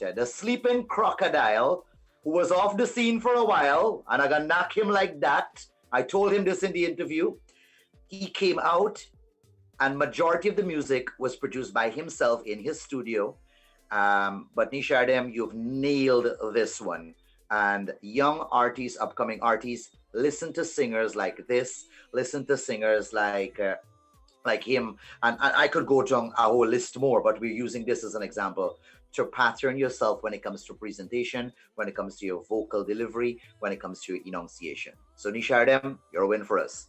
The sleeping crocodile who was off the scene for a while, and I gonna knock him like that. I told him this in the interview. He came out, and majority of the music was produced by himself in his studio. But Nishardem, you've nailed this one. And young artists, upcoming artists, listen to singers like this. Listen to singers like him, and I could go down a whole list more, but we're using this as an example to pattern yourself when it comes to presentation, when it comes to your vocal delivery, when it comes to your enunciation. So Nishardem, you're a win for us.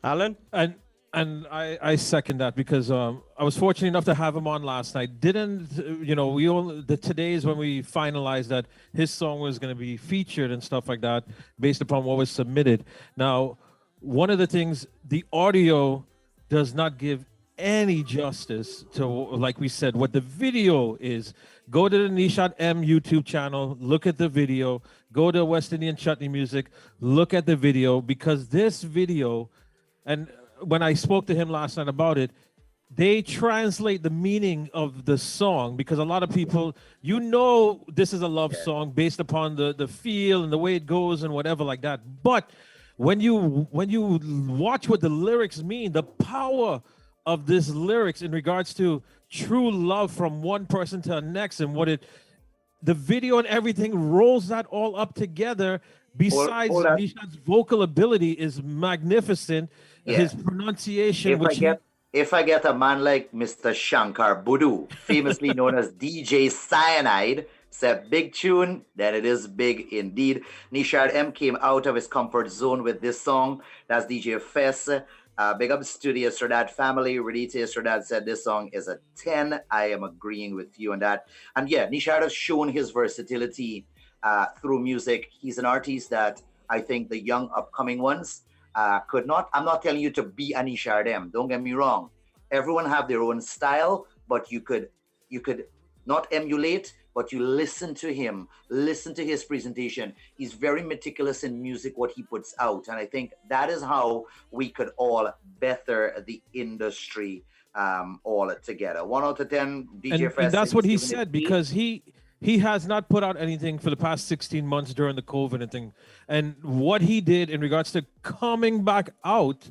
Allan? And I second that because I was fortunate enough to have him on last night. Didn't we only today is when we finalized that his song was going to be featured and stuff like that based upon what was submitted. Now, one of the things, the audio does not give any justice to, like we said, what the video is. Go to the Nishat M YouTube channel, look at the video, go to West Indian Chutney Music, look at the video, because this video, and when I spoke to him last night about it, they translate the meaning of the song, because a lot of people, this is a love song based upon the feel and the way it goes and whatever like that. But when you watch what the lyrics mean, the power of this lyrics in regards to true love from one person to the next, and the video and everything rolls that all up together. Besides, Nishan's vocal ability is magnificent. Yeah. His pronunciation, if I get a man like Mr. Shankar Budu, famously known as DJ Cyanide, said big tune, then it is big indeed. Nishad M came out of his comfort zone with this song. That's DJ Fess. Big up Studio Serdad family. Renita Serdad said this song is a 10. I am agreeing with you on that. And yeah, Nishad has shown his versatility through music. He's an artist that I think the young upcoming ones could not. I'm not telling you to be a Nishad M. Don't get me wrong. Everyone have their own style, but you could not emulate, but you listen to him, listen to his presentation. He's very meticulous in music, what he puts out. And I think that is how we could all better the industry all together. 1 out of 10, DJ Fest. And that's what he said, because he has not put out anything for the past 16 months during the COVID and thing. And what he did in regards to coming back out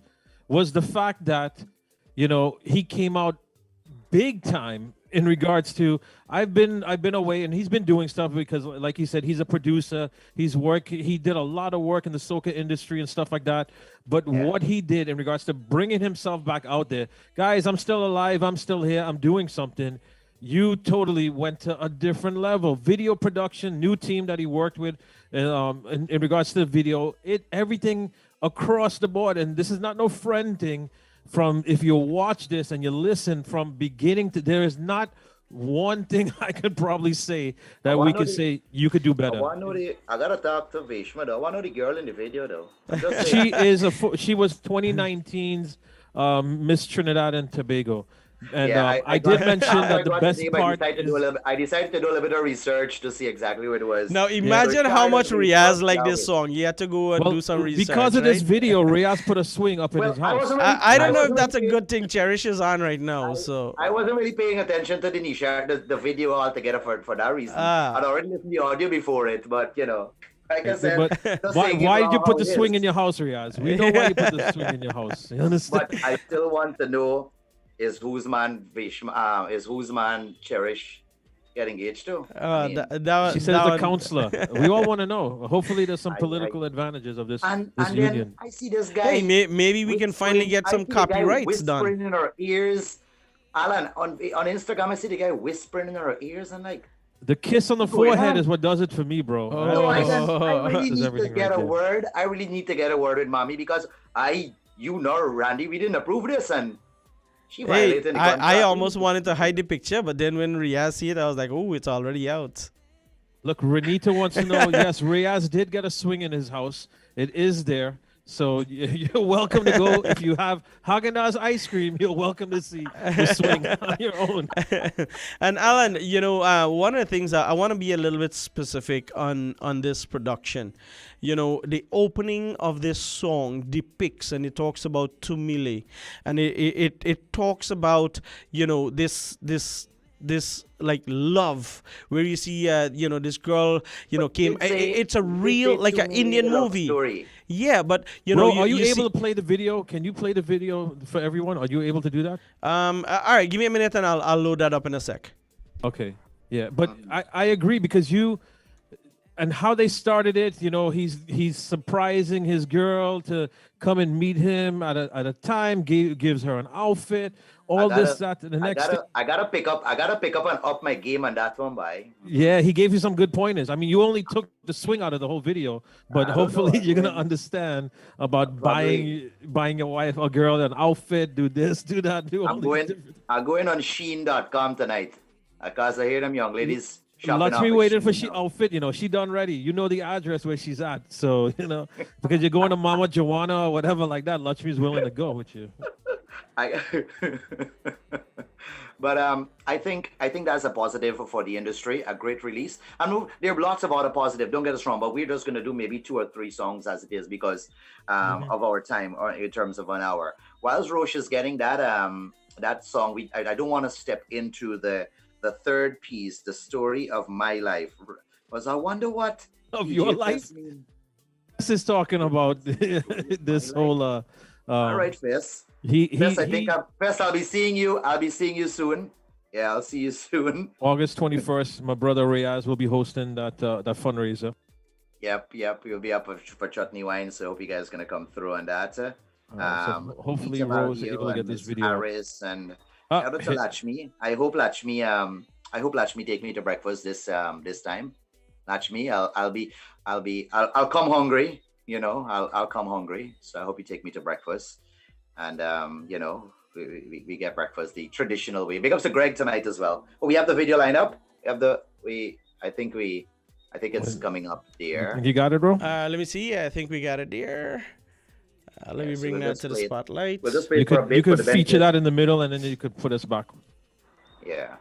was the fact that, he came out big time in regards to I've been away, and he's been doing stuff because, like he said, he's a producer. He did a lot of work in the soca industry and stuff like that. But what he did in regards to bringing himself back out there, guys, I'm still alive. I'm still here. I'm doing something. You totally went to a different level. Video production, new team that he worked with, in regards to the video, everything across the board. And this is not no friend thing. From if you watch this and you listen from beginning to, there is not one thing I could probably say that we could say you could do better. I gotta talk to Vishma though. I want to know the girl in the video though. She was 2019's Miss Trinidad and Tobago. And I did mention that the best part I decided to do a little bit of research to see exactly what it was. Now imagine how much WReaz liked this song. You had to go and do some research. Because of this video, WReaz put a swing up in his house. I don't know if that's a good thing. Cherish is on right now, so I wasn't really paying attention to the video altogether for that reason. I'd already listened to the audio before it, but like I said, why did you put the swing in your house, WReaz? We know why you put the swing in your house. You understand? But I still want to know, is whose man Cherish get engaged to? She says the counselor. We all want to know. Hopefully there's some political advantages of this union. I see this guy. Hey, maybe we can finally get some copyrights done. Whispering in our ears. Allan, on Instagram, I see the guy whispering in our ears and like, the kiss on the forehead is what does it for me, bro. I really need to get a word. I really need to get a word with mommy, because Randy, we didn't approve this, and she violated the contract. I almost wanted to hide the picture, but then when WReaz see it, I was like, oh, it's already out. Look, Renita wants to know, yes, WReaz did get a swing in his house. It is there. So you're welcome to go. If you have Haagen-Dazs ice cream, you're welcome to see the swing on your own. And Allan, one of the things I want to be a little bit specific on this production. The opening of this song depicts, and it talks about Tumile, and it talks about this this like love where you see this girl came. It's a real like an Indian movie. Story. Yeah, but Bro, are you able to play the video? Can you play the video for everyone? Are you able to do that? All right, give me a minute and I'll load that up in a sec. Okay. Yeah, but I agree because and how they started it, he's surprising his girl to come and meet him at a time, gives her an outfit, that, and the next thing. I gotta pick up and up my game on that one, bye. Yeah, he gave you some good pointers. I mean, you only took the swing out of the whole video, but hopefully you're gonna understand about buying your wife or girl an outfit, do this, do that, do all these different. I'm going on Shein.com tonight because I hear them young ladies. Lakshmi waited for she outfit, she done ready. You know the address where she's at. So, because you're going to Mama Joanna or whatever like that, Lakshmi's willing to go with you. But I think that's a positive for the industry, a great release. I know there are lots of other positive, don't get us wrong, but we're just going to do maybe 2 or 3 songs as it is because of our time or in terms of an hour. Whilst Rosh is getting that song, I don't want to step into the third piece, the story of my life. I wonder what of your life. This is talking about this whole. All right, Fess. Fess, I'll be seeing you. I'll be seeing you soon. Yeah, I'll see you soon. August 21st, my brother WReaz will be hosting that fundraiser. Yep. We'll be up for Chutney Wine, so I hope you guys are gonna come through on that. So hopefully, Rose is able to get this video. Paris and shout out to Lakshmi. I hope Lakshmi take me to breakfast this time. Lakshmi, I'll come hungry. I'll come hungry. So I hope you take me to breakfast, and we get breakfast the traditional way. Big ups to Greg tonight as well. Oh, we have the video lined up. I think it's coming up there. You got it, bro. Let me see. I think we got it there. Let me bring that to the spotlight. We'll just you could feature that in the middle, and then you could put us back. Yeah.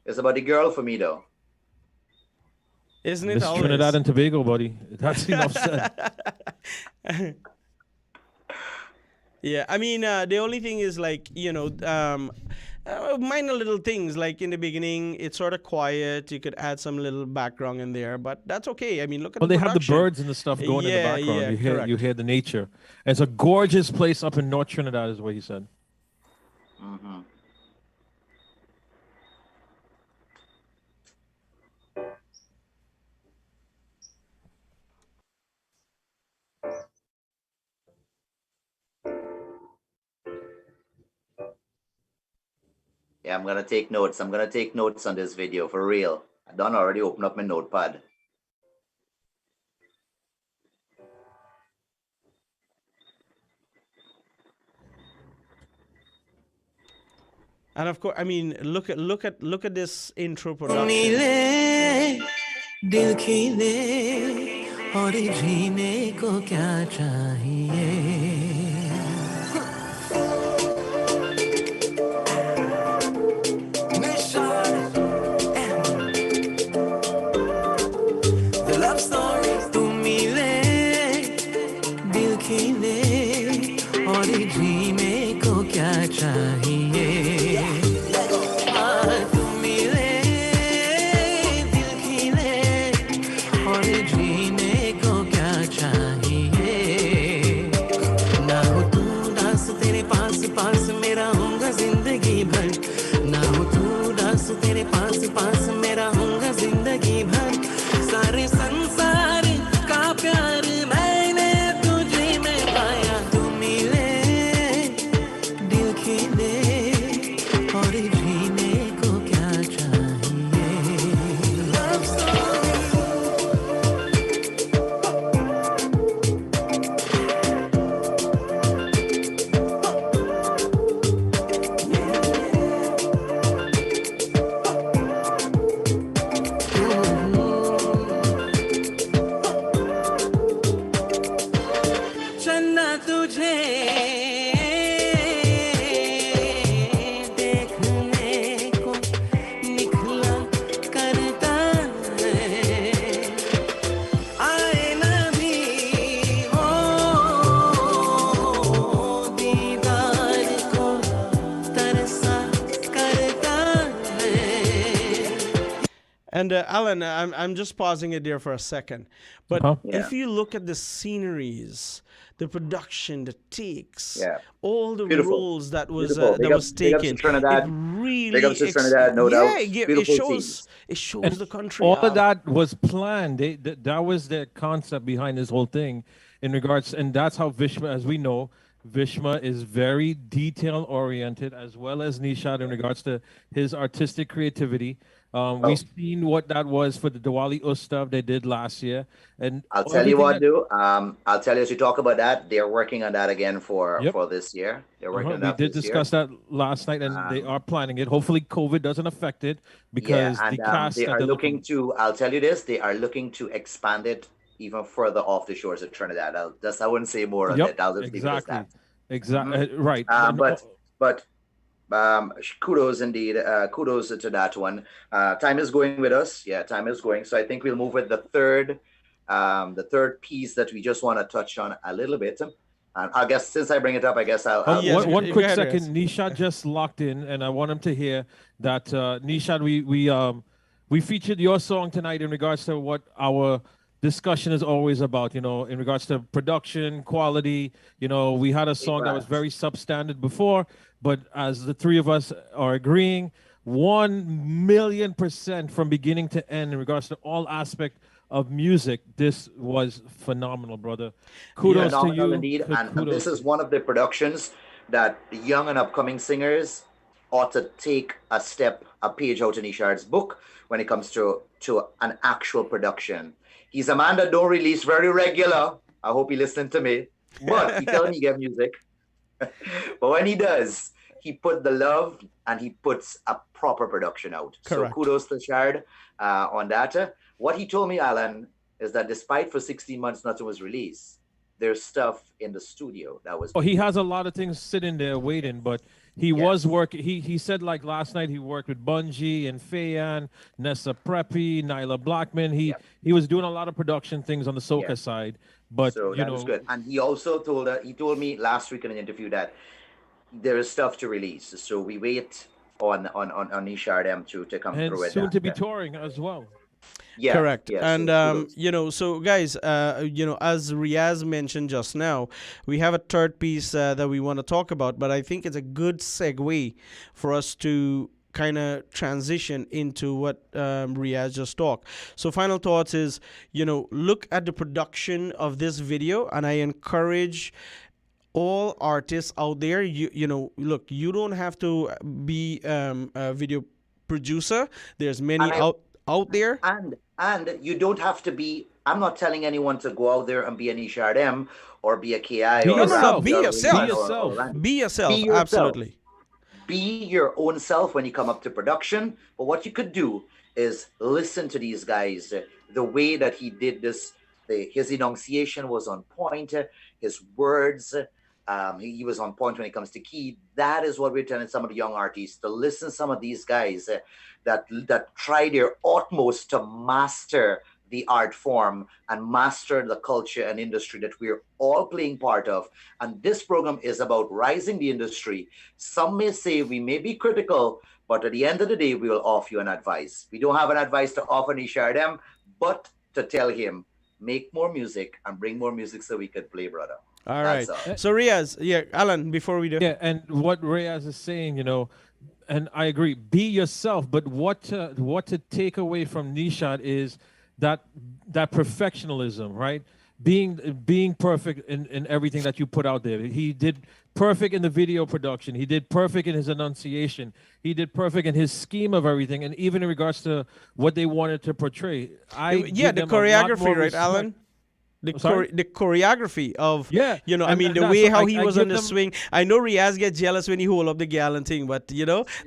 It's about the girl for me, though. Isn't it? This always? Trinidad and Tobago, buddy. That's enough said. Yeah, I mean, the only thing is like, minor little things. Like in the beginning, it's sort of quiet. You could add some little background in there, but that's okay. I mean, look at they have the birds and the stuff going in the background. You hear the nature. And it's a gorgeous place up in North Trinidad, is what he said. Mm-hmm. Yeah, I'm gonna take notes. I'm gonna take notes on this video for real. I done already open up my notepad. And of course, I mean, look at this intro production. And Alan, I'm just pausing it there for a second. But Yeah. if you look at the sceneries, the production, the takes, Yeah. all the Beautiful. roles that was Beautiful. that was Big ups to taken, it Trinidad. really Big ups to Trinidad, no doubt. it Beautiful shows teams. it shows the country. All of that was planned. That was the concept behind this whole thing in regards, and that's how Vishma, as we know, Vishma is very detail oriented as well as Nishad in regards to his artistic creativity. We've seen what that was for the Diwali Ustav they did last year, and I'll tell you what, I'll tell you as you talk about that, they're working on that again for this year. They're working on that. We did discuss that last night, and they are planning it. Hopefully, COVID doesn't affect it because the cast they that are they're looking to. I'll tell you this: they are looking to expand it even further off the shores of Trinidad. I wouldn't say more on it. I'll just leave it as that. Exactly. Right. But kudos indeed. Kudos to that one. Time is going with us. Yeah, time is going. So I think we'll move with the third piece that we just want to touch on a little bit. And I guess since I bring it up, I guess I'll one quick second. Nishad just locked in, and I want him to hear that. Nishad, we featured your song tonight in regards to what our discussion is always about, in regards to production, quality. We had a song that was very substandard before, but as the three of us are agreeing, 1,000,000% from beginning to end in regards to all aspect of music, this was phenomenal, brother. Kudos to you. Indeed. And this is one of the productions that young and upcoming singers ought to take a page out in Nishad's book when it comes to an actual production. He's a man that don't release very regular. I hope he listened to me. But he tells me he get music. But when he does, he put the love and he puts a proper production out. Correct. So kudos to Shard on that. What he told me, Allan, is that despite for 16 months nothing was released, there's stuff in the studio that was. Oh, he has a lot of things sitting there waiting, but he was working. He said like last night he worked with Bungie and Fayan, Nessa Preppy, Nyla Blackman. He was doing a lot of production things on the soca side. But so that was good. And he also told me last week in an interview that there is stuff to release. So we wait on Nishad M to come through and soon to be touring as well. Yeah, correct. Yeah, and so guys, as WReaz mentioned just now, we have a third piece that we want to talk about, but I think it's a good segue for us to kind of transition into what WReaz just talked. So final thoughts is, look at the production of this video, and I encourage all artists out there, look, you don't have to be a video producer. There's many out there. And you don't have to be, I'm not telling anyone to go out there and be a Nishad M or be a KI. Be yourself. Be yourself. Absolutely. Be your own self when you come up to production. But what you could do is listen to these guys. The way that he did this, his enunciation was on point. His words, he was on point when it comes to key. That is what we're telling some of the young artists, to listen to some of these guys that try their utmost to master the art form and master the culture and industry that we're all playing part of. And this program is about rising the industry. Some may say we may be critical, but at the end of the day, we will offer you an advice. We don't have an advice to offer Nishad M, but to tell him, make more music and bring more music so we could play, brother. All right. So WReaz, Allan, before we do. Yeah, and what WReaz is saying, and I agree, be yourself. But what to take away from Nishad is that perfectionism, right? Being perfect in everything that you put out there. He did perfect in the video production. He did perfect in his enunciation. He did perfect in his scheme of everything, and even in regards to what they wanted to portray. The choreography, right, Allan? The choreography of, the way how he was on the swing. I know WReaz gets jealous when he hold up the gal and thing, but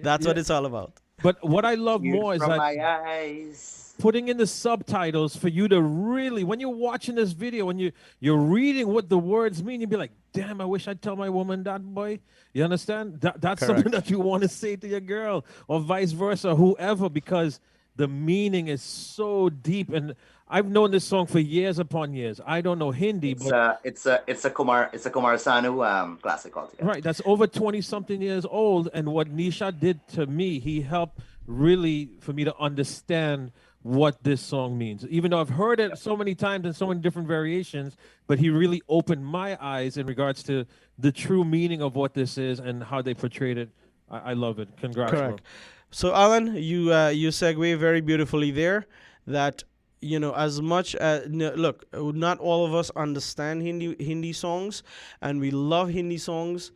that's what it's all about. But what I love more is that my eyes. Putting in the subtitles for you to really, when you're watching this video, when you're reading what the words mean, you'd be like, damn, I wish I'd tell my woman that, boy. You understand? That's something that you want to say to your girl, or vice versa, whoever, because the meaning is so deep. And I've known this song for years upon years. I don't know Hindi, but it's a Kumar Sanu classic altogether. Right, that's over 20-something years old. And what Nishad did to me, he helped really for me to understand what this song means. Even though I've heard it so many times in so many different variations, but he really opened my eyes in regards to the true meaning of what this is and how they portrayed it. I love it. Congrats, bro. Correct. So Alan, you segue very beautifully there. That as much as look, not all of us understand Hindi songs, and we love Hindi songs.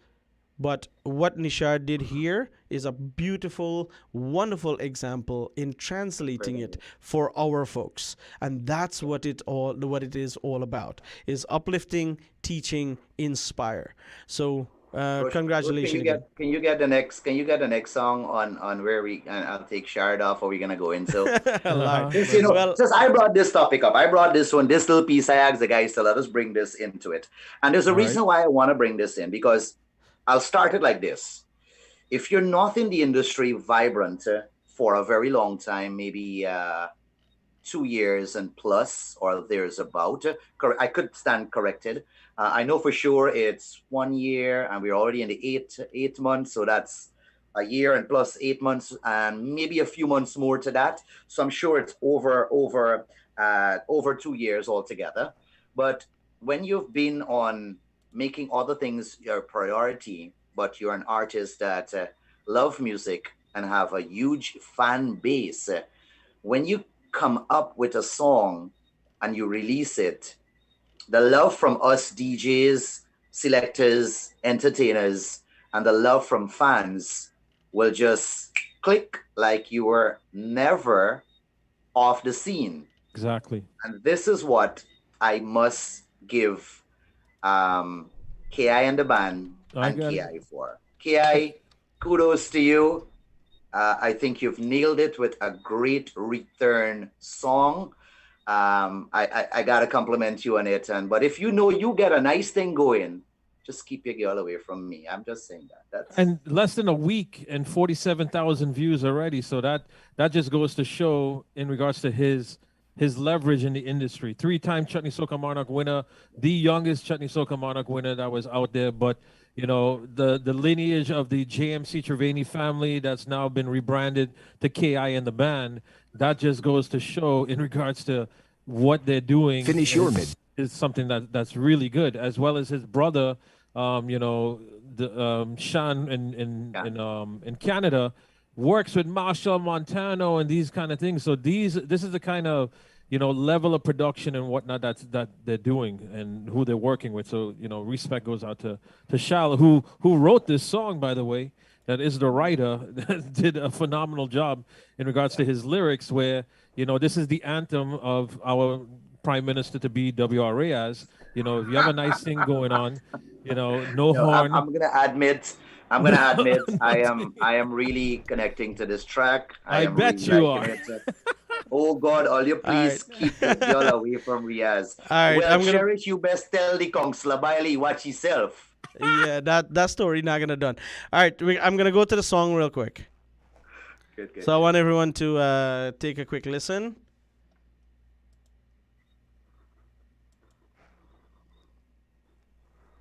But what Nishad did here is a beautiful, wonderful example in translating it for our folks, and that's what it is all about: is uplifting, teaching, inspire. So, Rosh, congratulations again. can you get the next song on where we and I'll take Shard off, or we're gonna go into Like, just well, just I brought this topic up. I brought this one, this little piece. I asked the guys to let us bring this into it, and there's a All right. reason why I want to bring this in, because I'll start it like this. If you're not in the industry vibrant for a very long time, maybe 2 years and plus, or there's about, I could stand corrected. I know for sure it's 1 year, and we're already in the eight months, so that's a year and plus 8 months, and maybe a few months more to that. So I'm sure it's over 2 years altogether. But when you've been on making other things your priority, but you're an artist that love music and have a huge fan base, when you come up with a song and you release it, the love from us DJs, selectors, entertainers, and the love from fans will just click like you were never off the scene. Exactly. And this is what I must give KI and the band I and got it. KI for. KI, kudos to you. I think you've nailed it with a great return song. I gotta compliment you on it. But if you get a nice thing going, just keep your girl away from me. I'm just saying that. And less than a week and 47,000 views already. So that just goes to show in regards to his leverage in the industry. 3-time Chutney Soca Monarch winner, the youngest Chutney Soca Monarch winner that was out there. But the lineage of the JMC Trevani family that's now been rebranded to KI and the band, that just goes to show in regards to what they're doing. Finish your mid. Is something that's really good, as well as his brother, Sean in Canada, works with Marshall Montano and these kind of things. So this is the kind of level of production and whatnot that they're doing and who they're working with. So respect goes out to Shal, who wrote this song, by the way. That is the writer that did a phenomenal job in regards to his lyrics, where this is the anthem of our Prime Minister to be, WReaz. If you have a nice thing going on, no horn. I'm gonna admit I am really connecting to this track. I am bet really you liking are. it. Oh God, all you please keep the girl away from Riaz. All right, Well, Cherish, you best tell the Counselor Bailey watch himself. yeah, that story not gonna done. All right, I'm gonna go to the song real quick. Good. So I want everyone to take a quick listen.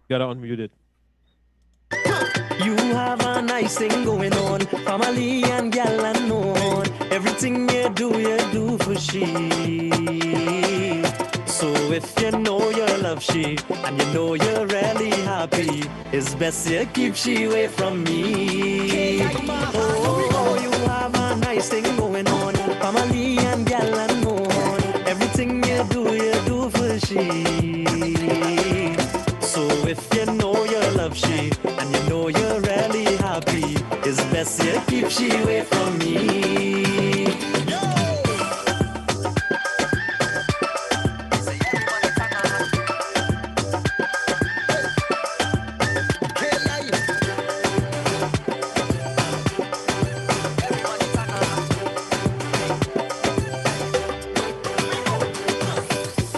Gotta unmute it. You have a nice thing going on, family and gal and known. Everything you do for she. So if you know you love she, and you know you're really happy, it's best you keep she away from me. Oh, you have a nice thing going on, family and gal and known. Everything you do for she. So if you know you love she, and you know you're really happy, it's best you keep she away from me.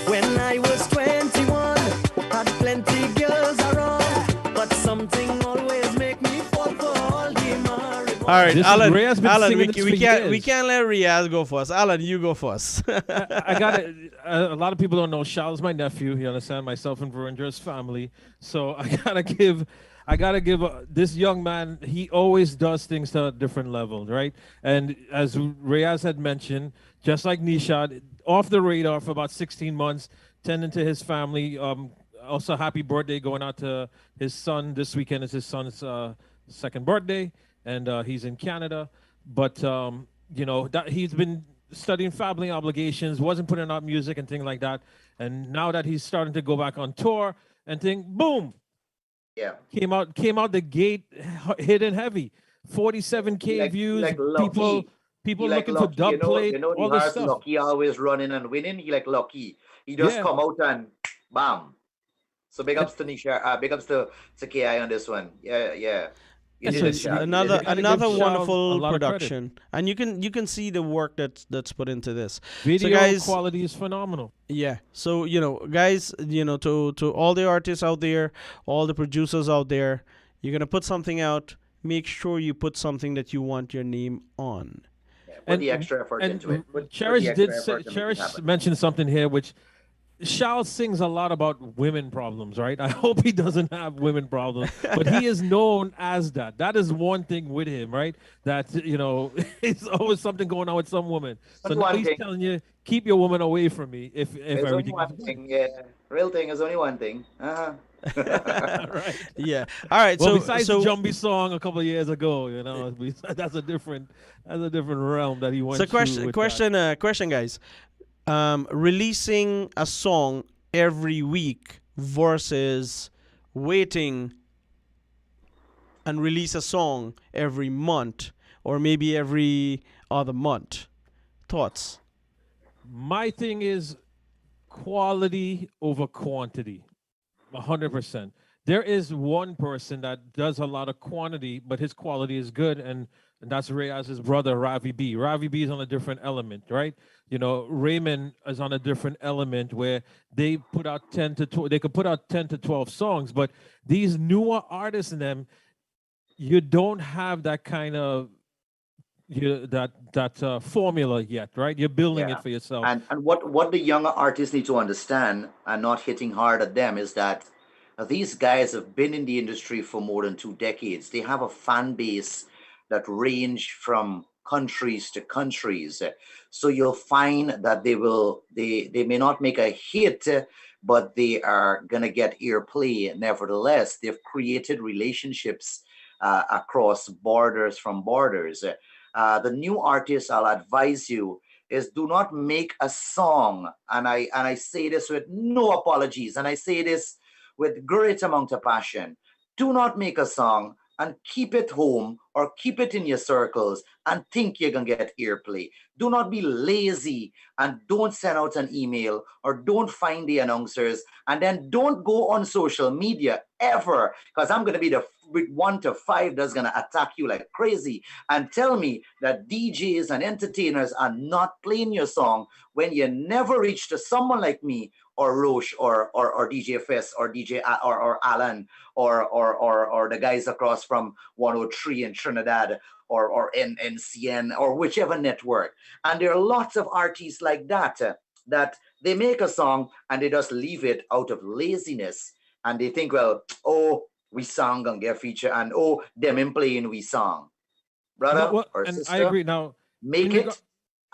When I was 21, had plenty girls around, but something always make me fall for all the marijuana. All right, This is Alan. Reaz been Alan, singing this we for can't years. let Riaz go first. Alan, you go first. I got it. A lot of people don't know Shal is my nephew. You understand? Myself and Verendra's family. So I gotta give I gotta give this young man. He always does things to a different level, right? And as Reyes had mentioned, just like Nishad, off the radar for about 16 months, tending to his family. Also, happy birthday going out to his son this weekend. Is his son's second birthday, and he's in Canada. But that he's been studying family obligations, wasn't putting out music and things like that. And now that he's starting to go back on tour and think, boom, Yeah. came out the gate hitting heavy, 47K views, like Lucky. people He like looking for Lucky, dub plate, the all this horse stuff. Lucky always running and winning. He like Lucky. He just Yeah. come out and bam. So big ups to Nisha, big ups to KI on this one. Yeah. You Yes, did so it, Shah. You Another did it. another give Shah a wonderful lot of credit. production, and you can see the work that's put into this. Video so guys, quality is phenomenal. yeah. So guys, to all the artists out there, all the producers out there, you're gonna put something out. Make sure you put something that you want your name on. Yeah, put the extra effort into it. Put Cherish the did extra say, effort to make it Cherish happen. mentioned something here, which Shao sings a lot about women problems, right? I hope he doesn't have women problems, but he is known as that. That is one thing with him, right? That it's always something going on with some woman. So That's now one he's thing. telling you, keep your woman away from me if There's only everything one is good. thing. Yeah, real thing is only one thing. Right. Yeah. All right. Well, so besides so the Jumbie song a couple of years ago, that's a different realm that he went so to. question, guys. Releasing a song every week versus waiting and release a song every month or maybe every other month. Thoughts? My thing is quality over quantity, 100%. There is one person that does a lot of quantity, but his quality is good, and that's Reyes's brother, Ravi B. Ravi B is on a different element, right? Raymond is on a different element where they put out 10 to 12, they could put out 10 to 12 songs, but these newer artists in them, you don't have that kind of formula yet, right? You're building it for yourself. And what the younger artists need to understand, and not hitting hard at them, is that these guys have been in the industry for more than 2 decades. They have a fan base that range from countries to countries. So you'll find that they may not make a hit, but they are gonna get earplay. Nevertheless, they've created relationships across borders from borders. The new artists, I'll advise you, is do not make a song, and I say this with no apologies, and I say this with great amount of passion. Do not make a song and keep it home or keep it in your circles and think you're going to get earplay. Do not be lazy and don't send out an email or don't find the announcers, and then don't go on social media ever, because I'm going to be the with 1 to 5 that's going to attack you like crazy and tell me that DJs and entertainers are not playing your song when you never reach to someone like me or Rosh or DJ Fest or DJ or Allan or the guys across from 103 in Trinidad or NCN or whichever network. And there are lots of artists like that that they make a song and they just leave it out of laziness. And they think, well, we song gonna get feature, and them in playing we song. Brother or and sister, I agree. Now, make it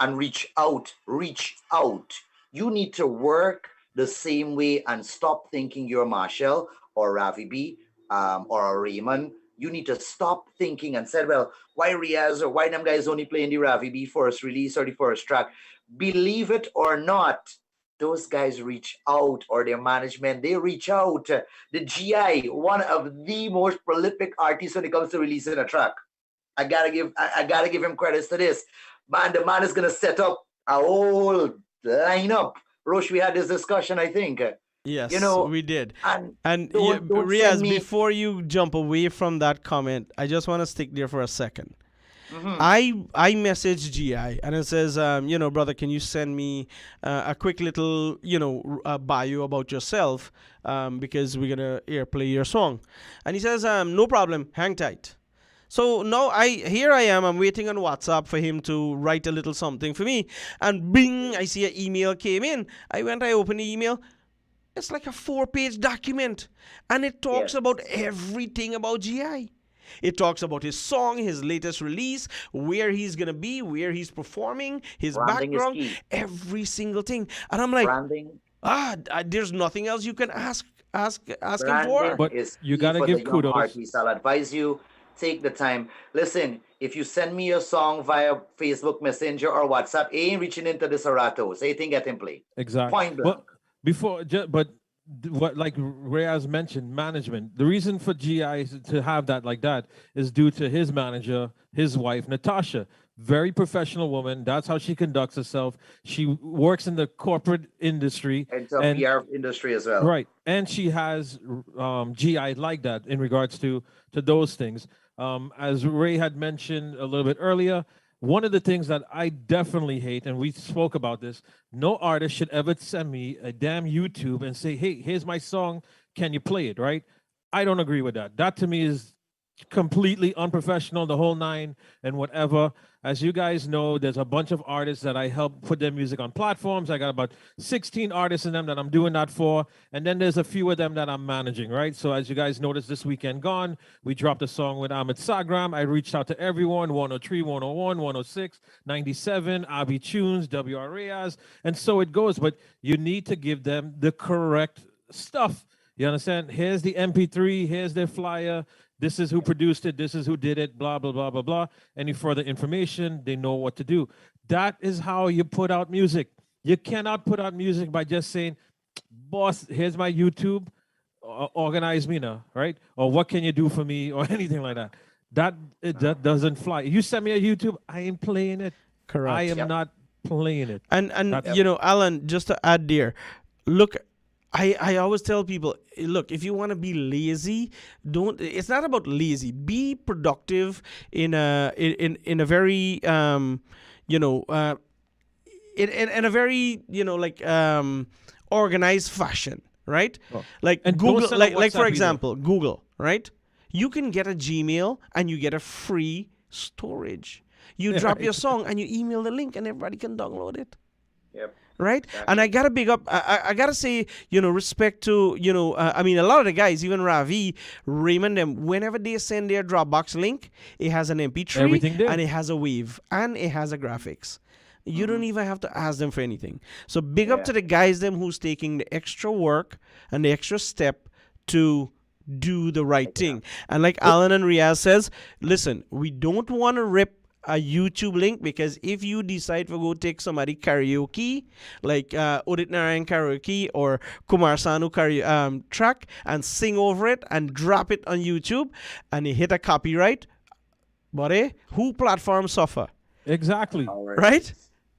and reach out. Reach out. You need to work the same way and stop thinking you're Marshall or Ravi B or Raymond. You need to stop thinking and say, well, why WReaz or why them guys only playing the Ravi B first release or the first track? Believe it or not, those guys reach out, or their management, they reach out. The GI, one of the most prolific artists when it comes to releasing a track. I gotta give him credits to this. Man, the man is gonna set up a whole lineup. Rosh, we had this discussion, I think. Yes, we did. And don't Reaz, before you jump away from that comment, I just want to stick there for a second. Mm-hmm. I messaged GI and it says, brother, can you send me a quick little, bio about yourself because we're going to airplay your song. And he says, no problem, hang tight. So now here I am, I'm waiting on WhatsApp for him to write a little something for me. And bing, I see an email came in. I opened the email. It's like a 4-page document, and it talks Yes. about everything about GI. It talks about his song, his latest release, where he's gonna be, where he's performing, his Branding is background, key. every single thing. And I'm like, Branding, there's nothing else you can ask him branding for. But is you key gotta for the give young kudos. artists. I'll advise you, take the time. Listen, if you send me your song via Facebook Messenger or WhatsApp, ain't reaching into the Serato. Say thing get him play. Exactly. Point blank. But what like Reyes mentioned, management. The reason for GI to have that like that is due to his manager, his wife Natasha. Very professional woman. That's how she conducts herself. She works in the corporate industry, Into a and PR industry as well. right, and she has GI like that in regards to those things. As Ray had mentioned a little bit earlier, one of the things that I definitely hate, and we spoke about this, no artist should ever send me a damn YouTube and say, "Hey, here's my song. Can you play it?" Right? I don't agree with that. That to me is completely unprofessional, the whole nine and whatever. As you guys know, there's a bunch of artists that I help put their music on platforms. I got about 16 artists in them that I'm doing that for. And then there's a few of them that I'm managing, right? So as you guys noticed this weekend gone, we dropped a song with Ahmed Sagram. I reached out to everyone, 103, 101, 106, 97, Abee Chunes, WReaz, and so it goes. But you need to give them the correct stuff. You understand? Here's the MP3, here's their flyer. This is who produced it. This is who did it. Blah, blah, blah, blah, blah. Any further information, they know what to do. That is how you put out music. You cannot put out music by just saying, boss, here's my YouTube. Organize me now, right? Or what can you do for me? Or anything like that. That doesn't fly. You send me a YouTube, I ain't playing it. Correct. I am not playing it. And That's- you know, Allan, just to add there, look, I always tell people, look, if you want to be lazy, don't. It's not about lazy. Be productive in a very you know in a very like organized fashion, right? Oh. Like And don't Google, send a like for WhatsApp either. example, Google, right? You can get a Gmail and you get a free storage. You drop your song and you email the link and everybody can download it. Yep. Right. And I gotta big up. I gotta say, respect to I mean, a lot of the guys, even Ravi, Raymond, them, whenever they send their Dropbox link, it has an MP3 Everything there. and it has a wave and it has a graphics. You don't even have to ask them for anything. So big up Yeah. to the guys them who's taking the extra work and the extra step to do the right thing. And like Allan and WReaz says, listen, we don't want to rip a YouTube link, because if you decide to go take somebody karaoke, like Udit Narayan karaoke or Kumar Sanu track, and sing over it and drop it on YouTube, and you hit a copyright, buddy, who platform suffer, Exactly. right?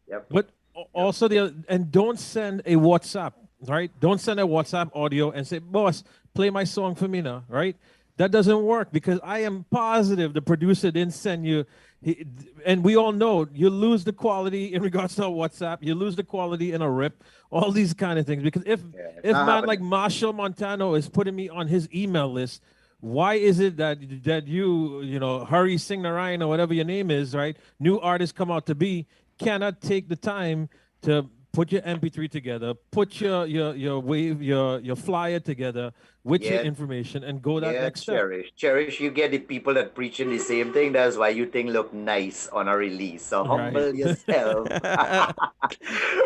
Yep. But also and don't send a WhatsApp, right? Don't send a WhatsApp audio and say, "Boss, play my song for me now," right? That doesn't work, because I am positive the producer didn't send you. And we all know you lose the quality in regards to a WhatsApp. You lose the quality in a rip. All these kind of things. Because if it's man not like happening. Marshall Montano is putting me on his email list, why is it that you Hari Singh Narayan or whatever your name is, right? New artists come out to be, cannot take the time to put your MP3 together, put your wave, your flyer together with your Yeah. information, and go that Yeah, next step. Cherish. You get the people that preaching the same thing. That's why you think look nice on a release. So Right. humble yourself.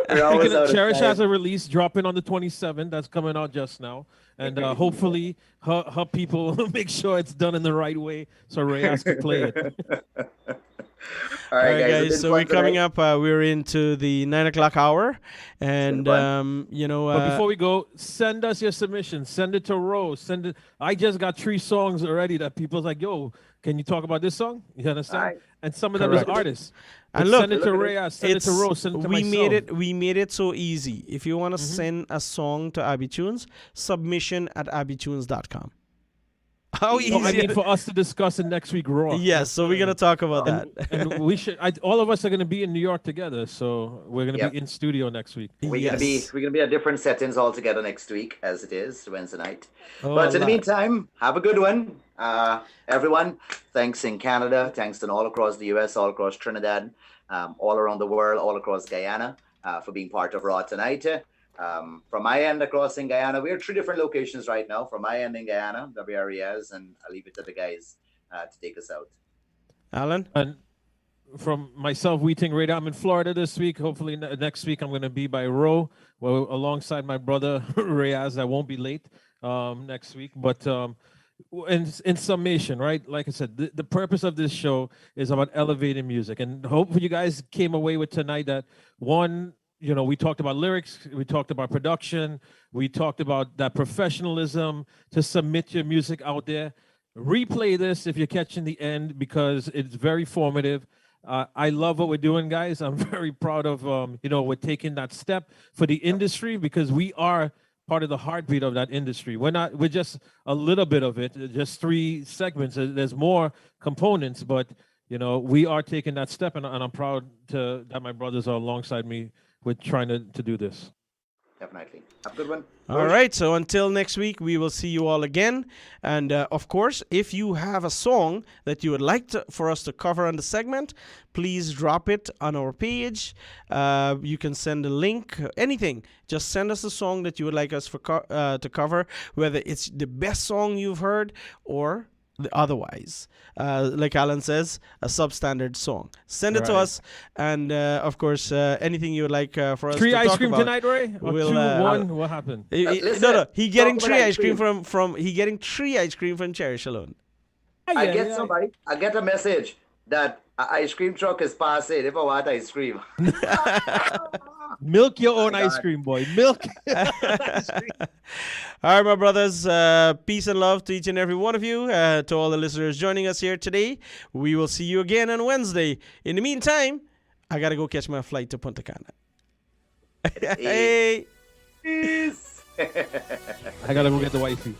We're always Speaking out of, of Cherish time. has a release dropping on the 27th. That's coming out just now, and hopefully her people will make sure it's done in the right way, so Reyes can play it. All All right, right, guys. guys. So we're coming up. We're into the 9 o'clock hour, and fun. But before we go, send us your submissions. Send it to Rosh. Send it. I just got 3 songs already that people's like, "Yo, can you talk about this song?" You understand? All right. And some of them is Correct. artists. And But look, send it to look at Reyes. Send it to Rosh. Send it to we myself. we made it so easy. If you want to send a song to Abee Tunes, submission at abeetunes.com. How easy? No, I mean for us to discuss it next week, Raw. Yes, so we're gonna talk about that. And we should. All of us are going to be in New York together, so we're going to Yep. be in studio next week. We're gonna be at different settings altogether next week, as it is Wednesday night. Oh, But in the Allah. meantime, have a good one, everyone. Thanks in Canada, thanks to all across the US, all across Trinidad, all around the world, all across Guyana, for being part of Raw tonight. From my end across in Guyana, we're 3 different locations right now. From my end in Guyana, WReaz, and I'll leave it to the guys to take us out. Allan? And from myself, We Think Radio, I'm in Florida this week. Hopefully next week I'm going to be by Row, well, alongside my brother WReaz. I won't be late next week. But in summation, right? Like I said, the purpose of this show is about elevating music. And hopefully you guys came away with tonight that one, we talked about lyrics, we talked about production, we talked about that professionalism to submit your music out there. Replay this if you're catching the end because it's very formative. I love what we're doing, guys. I'm very proud of, we're taking that step for the industry because we are part of the heartbeat of that industry. We're just a little bit of it, just 3 segments. There's more components, but, we are taking that step and I'm proud that my brothers are alongside me with trying to do this. Definitely. Have a good one. All right, so until next week, we will see you all again. And of course, if you have a song that you would like for us to cover on the segment, please drop it on our page. You can send a link, anything. Just send us a song that you would like us to cover, whether it's the best song you've heard or otherwise. Like Allan says, a substandard song. Send it to us, and of course, anything you would like for us 3 to ice talk cream about. Tonight, Ray? Or We'll, 2, 1? What happened? Listen, he getting talk 3 about ice cream ice from he getting 3 ice cream from Cherish alone. I get a message that an ice cream truck is passing if I want ice cream. Milk your own ice cream, boy. Milk. Ice cream. All right, my brothers. Peace and love to each and every one of you. To all the listeners joining us here today. We will see you again on Wednesday. In the meantime, I got to go catch my flight to Punta Cana. Hey. Peace. I got to go get the wifey.